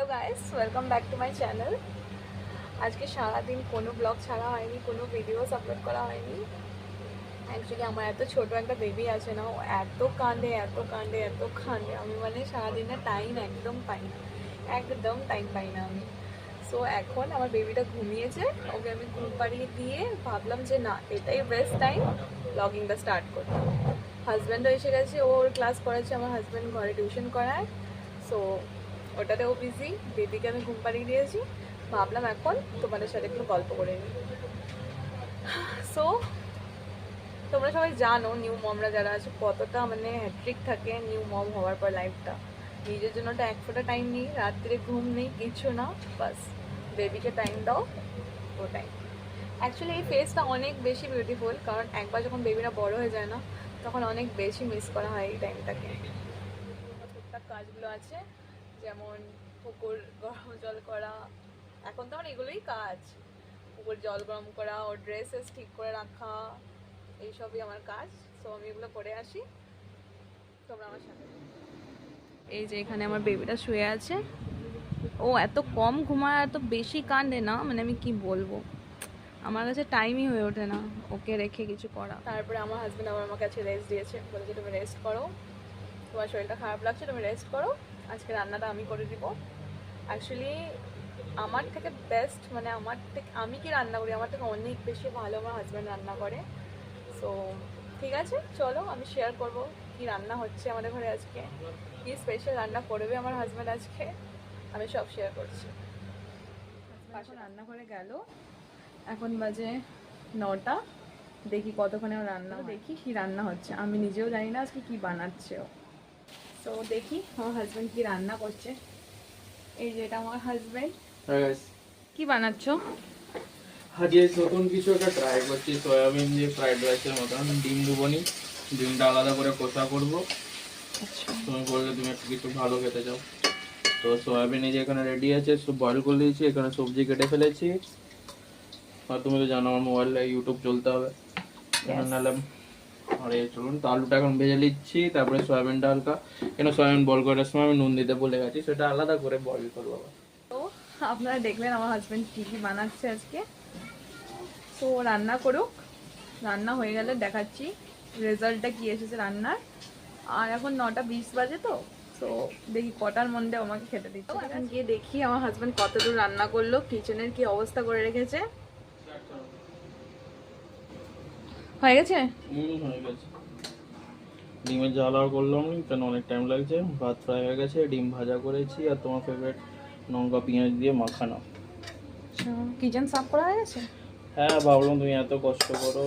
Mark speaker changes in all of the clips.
Speaker 1: Hello guys, welcome back to my channel. আজকে সারাদিন কোনো ব্লগ ছাড়া হয়নি, কোনো ভিডিওস আপলোড করা হয়নি। অ্যাকচুয়ালি আমার এত ছোটো একটা বেবি আছে না, ও এত কাঁদে এত কাঁদে এত কাঁদে, আমি মানে সারাদিনের টাইম একদম পাই না, একদম টাইম পাই না আমি। সো এখন আমার বেবিটা ঘুমিয়েছে, ওকে আমি ঘুম পাড়িয়ে দিয়ে ভাবলাম যে না, এটাই বেস্ট টাইম ব্লগিংটা স্টার্ট করতে। হাজব্যান্ডও এসে গেছে, ওর ক্লাস করাচ্ছে, আমার হাজব্যান্ড ঘরে টিউশন করায়। সো ওটাতে ও বিজি, বেবিকে আমি ঘুম পাড়িয়ে দিয়েছি। ভাবলাম এখন তোমাদের সাথে একটু গল্প করে নিই। সো তোমরা সবাই জানো নিউ মমরা যারা আছে কতটা মানে হ্যাট্রিক থাকে নিউ মম হওয়ার পর লাইফটা। নিজের জন্য তো এক ফোঁটা টাইম নেই, রাত্রে ঘুম নেই, কিছু না, বাস বেবিকে টাইম দাও, ও টাইম। অ্যাকচুয়ালি এই ফেসটা অনেক বেশি বিউটিফুল, কারণ একবার যখন বেবিরা বড় হয়ে যায় না, তখন অনেক বেশি মিস করা হয় এই টাইমটাকে। টুকটাক কাজগুলো আছে, যেমন পুকুর গরম জল করা, এখন তো আমার এগুলোই কাজ। পুকুর জল গরম করা, ওর ড্রেসেস ঠিক করে রাখা, এইসবই আমার কাজ। সো আমি এগুলো করে আসি, তোমরা আমার সাথে। এই যে এখানে আমার বেবিটা শুয়ে আছে, ও এত কম ঘুমায়, এত বেশি কাঁদে না, মানে আমি কি বলবো, আমার কাছে টাইমই হয়ে ওঠে না ওকে রেখে কিছু করা। তারপরে আমার হাজব্যান্ড আবার আমার কাছে রেস্ট দিয়েছে, বলেছে তুমি রেস্ট করো, তোমার শরীরটা খারাপ লাগছে, তুমি রেস্ট করো, আজকে রান্নাটা আমি করে দিব। অ্যাকচুয়ালি আমার থেকে বেস্ট, মানে আমার থেকে আমি কি রান্না করি, আমার থেকে অনেক বেশি ভালো আমার হাজব্যান্ড রান্না করে। সো ঠিক আছে, চলো আমি শেয়ার করব কি রান্না হচ্ছে আমাদের ঘরে আজকে, কি স্পেশাল রান্না করবে আমার হাজব্যান্ড আজকে, আমি সব শেয়ার করছি। এখন রান্না করে গেল, এখন বাজে 9টা, দেখি কতক্ষণে ও রান্না, দেখি কি রান্না হচ্ছে, আমি নিজেও জানি না আজকে কি বানাচ্ছে ও। তো দেখি আমার হাজব্যান্ড কি রান্না করছে। এই যে এটা আমার হাজব্যান্ড। কি বানাচ্ছ?
Speaker 2: আজকে নতুন কিছু একটা ট্রাই করছি, সয়াবিন দিয়ে ফ্রাইড রাইসের মতন। ডিম দেবনি, ডিমটা আলাদা করে কষা করবো।
Speaker 1: আচ্ছা,
Speaker 2: তুমি বললে তুমি একটু কিছু ভালো খেতে চাও, তো সয়াবিন এই যে এখানে রেডি আছে, সব বয়েল করে দিয়েছি, এখানে সবজি কেটে ফেলেছি। আর তুমি তো জানো আমার মোবাইলে ইউটিউব চলতে হবে, নাহলে। আর এই চলুন, তো আলুটা এখন ভেজে নিচ্ছি, তারপরে সয়াবিনটা হালকা, কেন সয়াবিন বয়েল করার সময় আমি নুন দিতে ভুলে গেছি, সেটা আলাদা করে বয়েল করবো।
Speaker 1: তো আপনারা দেখলেন আমার হাজব্যান্ড কী কী বানাচ্ছে আজকে। তো রান্না করুক, রান্না হয়ে গেলে দেখাচ্ছি রেজাল্টটা কি এসেছে রান্নার। আর এখন 9টা 20 বাজে, তো দেখি কটার মধ্যে আমাকে খেতে দিচ্ছে। এখন গিয়ে দেখি আমার হাজব্যান্ড কতদূর রান্না করলো, কিচেনের কি অবস্থা করে রেখেছে। হয়ে গেছে?
Speaker 2: হয়ে গেছে। ডিমের জ্বালাও করলাম, কেন অনেক টাইম লাগছে। ভাত ফ্রাই হয়ে গেছে, ডিম ভাজা করেছি, আর তোমার ফেভারিট লঙ্কা পেঁয়াজ দিয়ে মাখানো।
Speaker 1: আচ্ছা, কিচেন সাফ করা হয়ে গেছে?
Speaker 2: হ্যাঁ, ভাবলাম তুমি এত কষ্ট করো,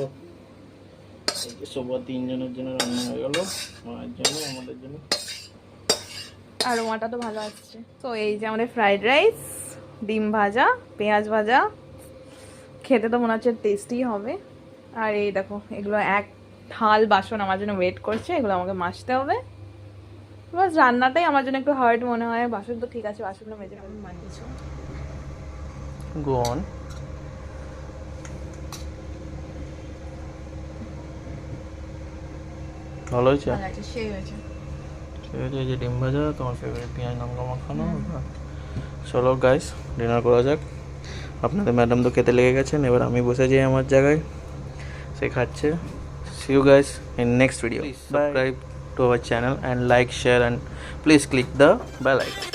Speaker 2: সবার 3 জনের জন্য রান্না হয়ে গেল, মায়ের জন্য আমাদের জন্য।
Speaker 1: আর ওমাটা তো ভালো আসছে। তো এই যে আমাদের ফ্রাইড রাইস, ডিম ভাজা, পেঁয়াজ ভাজা, খেতে তো মনে হচ্ছে টেস্টি হবে। আর এই দেখো এগুলো এক থাল বাসন আমার জন্য ওয়েট করছে, এগুলো আমাকে মাজতে হবে। বাস রান্নাটাই আমার জন্য একটু হার্ড মনে হয়, বাসন তো ঠিক আছে, বাসনগুলো মেজে আমি মাজিয়েছি।
Speaker 2: Go on. ভালো হয়েছে?
Speaker 1: ভালো আছে, সেই হয়েছে।
Speaker 2: এই যে ডিম ভাজা, তোমার ফেভারিট পেঁয়াজ লঙ্কা মাখানো। চলো গাইস, ডিনার করা যাক। আপনাদের ম্যাডাম তো খেতে লেগে গেছেন, এবার আমি বসে যাই আমার জায়গায়, সে খাচ্ছে। See you guys in next video. Please subscribe to our channel and like, share, and please click the bell icon.